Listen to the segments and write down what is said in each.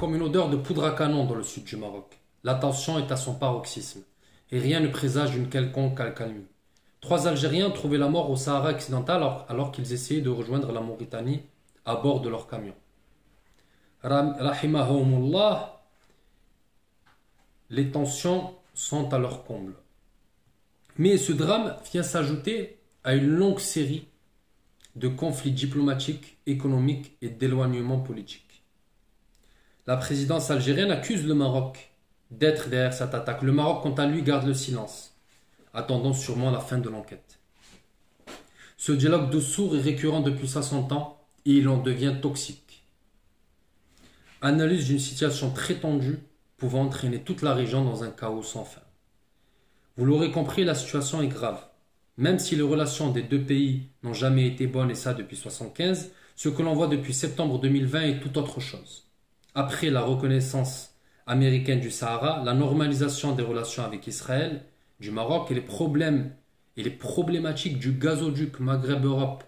comme une odeur de poudre à canon dans le sud du Maroc. La tension est à son paroxysme et rien ne présage d'une quelconque accalmie. 3 Algériens ont trouvé la mort au Sahara occidental alors qu'ils essayaient de rejoindre la Mauritanie à bord de leur camion. Rahimahumullah, les tensions sont à leur comble. Mais ce drame vient s'ajouter à une longue série de conflits diplomatiques, économiques et d'éloignements politiques. La présidence algérienne accuse le Maroc d'être derrière cette attaque. Le Maroc, quant à lui, garde le silence, attendant sûrement la fin de l'enquête. Ce dialogue de sourds est récurrent depuis 60 ans et il en devient toxique. Analyse d'une situation très tendue pouvant entraîner toute la région dans un chaos sans fin. Vous l'aurez compris, la situation est grave. Même si les relations des deux pays n'ont jamais été bonnes et ça depuis 1975, ce que l'on voit depuis septembre 2020 est tout autre chose. Après la reconnaissance américaine du Sahara, la normalisation des relations avec Israël, du Maroc et les problèmes et les problématiques du gazoduc Maghreb-Europe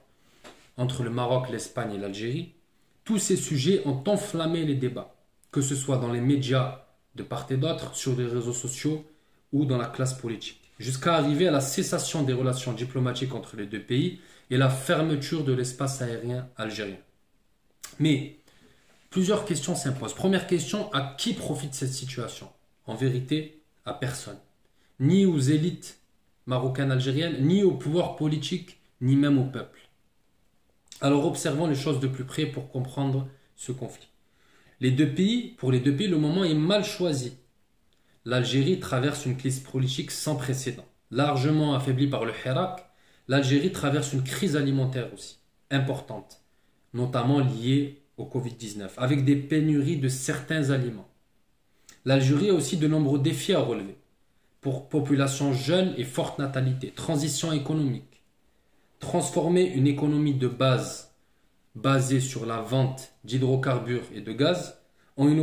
entre le Maroc, l'Espagne et l'Algérie, tous ces sujets ont enflammé les débats, que ce soit dans les médias de part et d'autre, sur les réseaux sociaux ou dans la classe politique, jusqu'à arriver à la cessation des relations diplomatiques entre les deux pays et la fermeture de l'espace aérien algérien. Mais plusieurs questions s'imposent. Première question, à qui profite cette situation? En vérité, à personne. Ni aux élites marocaines algériennes, ni au pouvoir politique, ni même au peuple. Alors observons les choses de plus près pour comprendre ce conflit. Pour les deux pays, le moment est mal choisi. L'Algérie traverse une crise politique sans précédent. Largement affaiblie par le Hirak, l'Algérie traverse une crise alimentaire aussi, importante, notamment liée au Covid-19, avec des pénuries de certains aliments. L'Algérie a aussi de nombreux défis à relever, pour population jeune et forte natalité, transition économique, transformer une économie de base basée sur la vente d'hydrocarbures et de gaz en une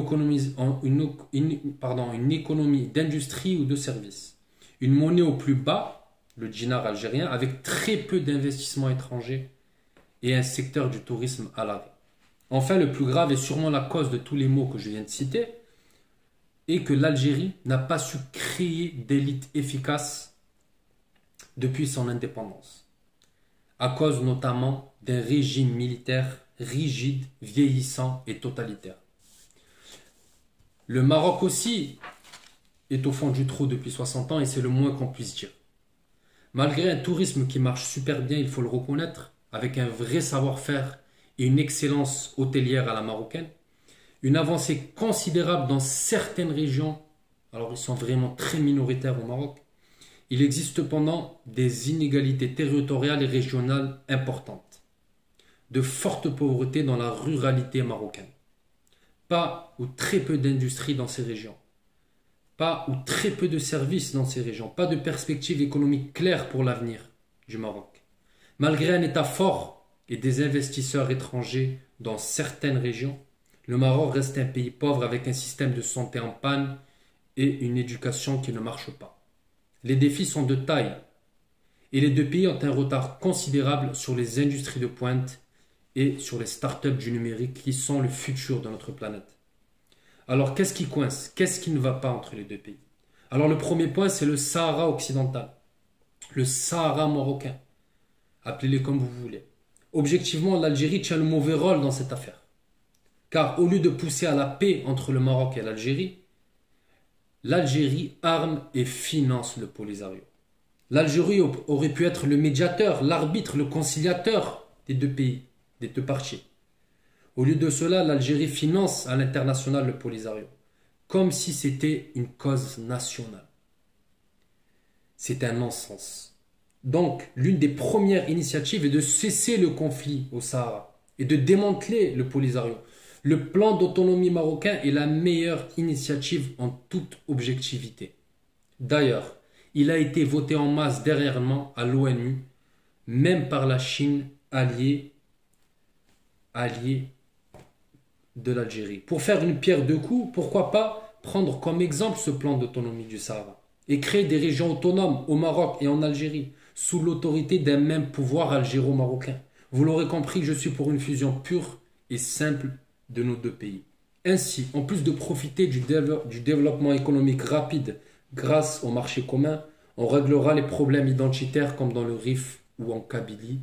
économie d'industrie ou de services. Une monnaie au plus bas, le dinar algérien, avec très peu d'investissements étrangers et un secteur du tourisme à l'arrêt. Enfin, le plus grave et sûrement la cause de tous les maux que je viens de citer est que l'Algérie n'a pas su créer d'élite efficace depuis son indépendance, à cause notamment d'un régime militaire rigide, vieillissant et totalitaire. Le Maroc aussi est au fond du trou depuis 60 ans et c'est le moins qu'on puisse dire. Malgré un tourisme qui marche super bien, il faut le reconnaître, avec un vrai savoir-faire et une excellence hôtelière à la marocaine, une avancée considérable dans certaines régions, alors ils sont vraiment très minoritaires au Maroc, il existe cependant des inégalités territoriales et régionales importantes, de forte pauvreté dans la ruralité marocaine, pas ou très peu d'industrie dans ces régions, pas ou très peu de services dans ces régions, pas de perspectives économiques claires pour l'avenir du Maroc. Malgré un État fort et des investisseurs étrangers dans certaines régions, le Maroc reste un pays pauvre avec un système de santé en panne et une éducation qui ne marche pas. Les défis sont de taille et les deux pays ont un retard considérable sur les industries de pointe et sur les startups du numérique qui sont le futur de notre planète. Alors qu'est-ce qui coince? Qu'est-ce qui ne va pas entre les deux pays? Alors le premier point, c'est le Sahara occidental, le Sahara marocain, appelez-les comme vous voulez. Objectivement, l'Algérie tient le mauvais rôle dans cette affaire. Car au lieu de pousser à la paix entre le Maroc et l'Algérie arme et finance le Polisario. L'Algérie aurait pu être le médiateur, l'arbitre, le conciliateur des deux pays, des deux parties. Au lieu de cela, l'Algérie finance à l'international le Polisario, comme si c'était une cause nationale. C'est un non-sens. Donc, l'une des premières initiatives est de cesser le conflit au Sahara et de démanteler le Polisario. Le plan d'autonomie marocain est la meilleure initiative en toute objectivité. D'ailleurs, il a été voté en masse dernièrement à l'ONU, même par la Chine, alliée de l'Algérie. Pour faire une pierre deux coups, pourquoi pas prendre comme exemple ce plan d'autonomie du Sahara et créer des régions autonomes au Maroc et en Algérie, sous l'autorité d'un même pouvoir algéro-marocain. Vous l'aurez compris, je suis pour une fusion pure et simple de nos deux pays. Ainsi, en plus de profiter du développement économique rapide grâce au marché commun, on réglera les problèmes identitaires comme dans le Rif ou en Kabylie,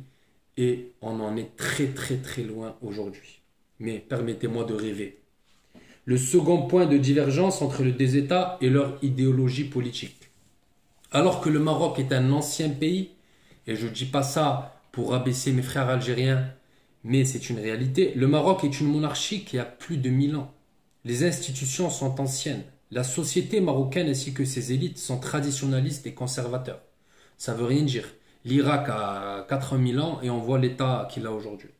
et on en est très très très loin aujourd'hui. Mais permettez-moi de rêver. Le second point de divergence entre les deux États est leur idéologie politique. Alors que le Maroc est un ancien pays, et je ne dis pas ça pour rabaisser mes frères algériens, mais c'est une réalité, le Maroc est une monarchie qui a plus de 1000 ans. Les institutions sont anciennes. La société marocaine ainsi que ses élites sont traditionnalistes et conservateurs. Ça veut rien dire. L'Irak a 4000 ans et on voit l'état qu'il a aujourd'hui.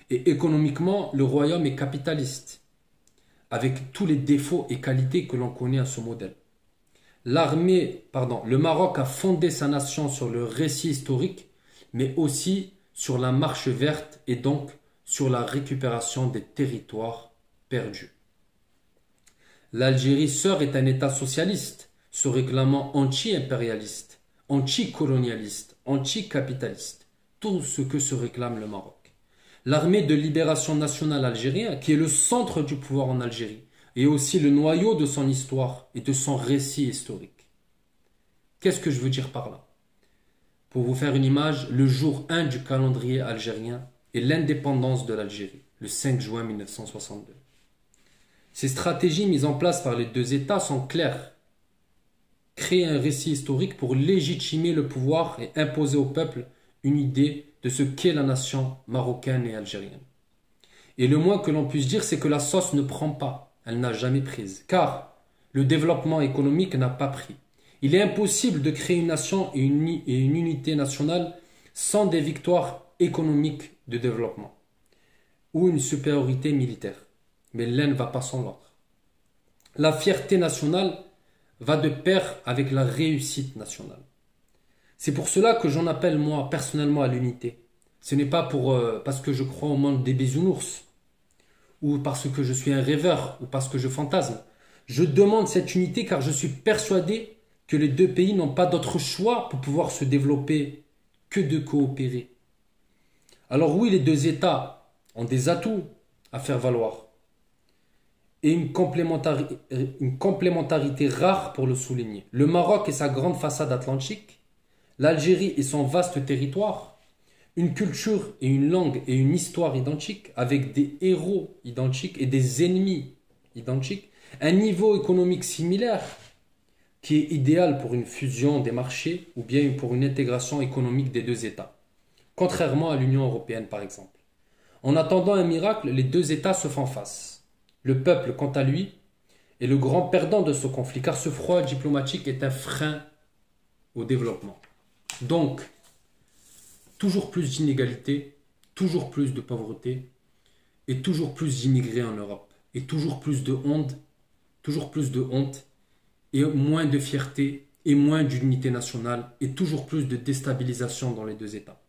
Et économiquement, le royaume est capitaliste, avec tous les défauts et qualités que l'on connaît à ce modèle. Le Maroc a fondé sa nation sur le récit historique, mais aussi sur la marche verte et donc sur la récupération des territoires perdus. L'Algérie sœur est un État socialiste, se réclamant anti-impérialiste, anti-colonialiste, anti-capitaliste, tout ce que se réclame le Maroc. L'armée de libération nationale algérienne, qui est le centre du pouvoir en Algérie, est aussi le noyau de son histoire et de son récit historique. Qu'est-ce que je veux dire par là? Pour vous faire une image, le jour 1 du calendrier algérien est l'indépendance de l'Algérie, le 5 juin 1962. Ces stratégies mises en place par les deux États sont claires. Créer un récit historique pour légitimer le pouvoir et imposer au peuple une idée de ce qu'est la nation marocaine et algérienne. Et le moins que l'on puisse dire, c'est que la sauce ne prend pas, elle n'a jamais prise, car le développement économique n'a pas pris. Il est impossible de créer une nation et une unité nationale sans des victoires économiques de développement ou une supériorité militaire. Mais l'un ne va pas sans l'autre. La fierté nationale va de pair avec la réussite nationale. C'est pour cela que j'en appelle moi personnellement à l'unité. Ce n'est pas parce que je crois au monde des bisounours, ou parce que je suis un rêveur, ou parce que je fantasme. Je demande cette unité car je suis persuadé que les deux pays n'ont pas d'autre choix pour pouvoir se développer que de coopérer. Alors oui, les deux États ont des atouts à faire valoir et une complémentarité rare pour le souligner. Le Maroc et sa grande façade atlantique, l'Algérie et son vaste territoire, une culture et une langue et une histoire identiques, avec des héros identiques et des ennemis identiques, un niveau économique similaire qui est idéal pour une fusion des marchés ou bien pour une intégration économique des deux États, contrairement à l'Union européenne par exemple. En attendant un miracle, les deux États se font face. Le peuple, quant à lui, est le grand perdant de ce conflit, car ce froid diplomatique est un frein au développement. Donc, toujours plus d'inégalités, toujours plus de pauvreté, et toujours plus d'immigrés en Europe, et toujours plus de honte, et moins de fierté, et moins d'unité nationale, et toujours plus de déstabilisation dans les deux États.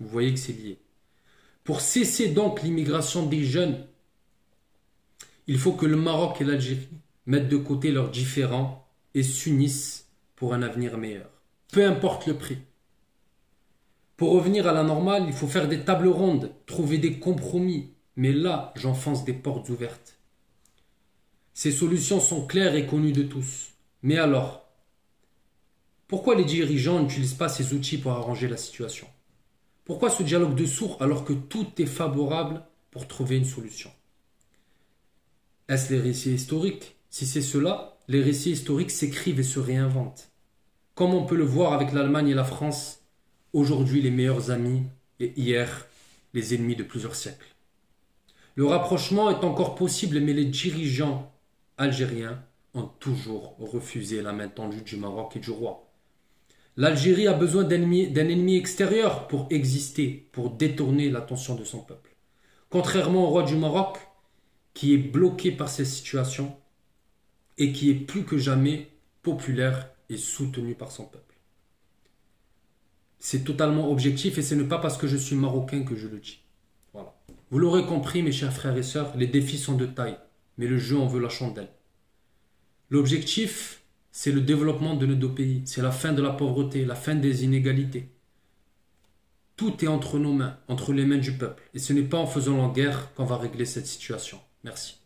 Vous voyez que c'est lié. Pour cesser donc l'immigration des jeunes, il faut que le Maroc et l'Algérie mettent de côté leurs différends et s'unissent pour un avenir meilleur. Peu importe le prix. Pour revenir à la normale, il faut faire des tables rondes, trouver des compromis. Mais là, j'enfonce des portes ouvertes. Ces solutions sont claires et connues de tous. Mais alors, pourquoi les dirigeants n'utilisent pas ces outils pour arranger la situation? Pourquoi ce dialogue de sourds alors que tout est favorable pour trouver une solution? Est-ce les récits historiques? Si c'est cela, les récits historiques s'écrivent et se réinventent. Comme on peut le voir avec l'Allemagne et la France, aujourd'hui les meilleurs amis et hier les ennemis de plusieurs siècles. Le rapprochement est encore possible, mais les dirigeants algériens ont toujours refusé la main tendue du Maroc et du roi. L'Algérie a besoin d'un ennemi extérieur pour exister, pour détourner l'attention de son peuple. Contrairement au roi du Maroc, qui est bloqué par cette situation et qui est plus que jamais populaire et soutenu par son peuple. C'est totalement objectif et ce n'est pas parce que je suis marocain que je le dis. Voilà. Vous l'aurez compris, mes chers frères et sœurs, les défis sont de taille, mais le jeu en veut la chandelle. L'objectif, c'est le développement de nos deux pays, c'est la fin de la pauvreté, la fin des inégalités. Tout est entre nos mains, entre les mains du peuple. Et ce n'est pas en faisant la guerre qu'on va régler cette situation. Merci.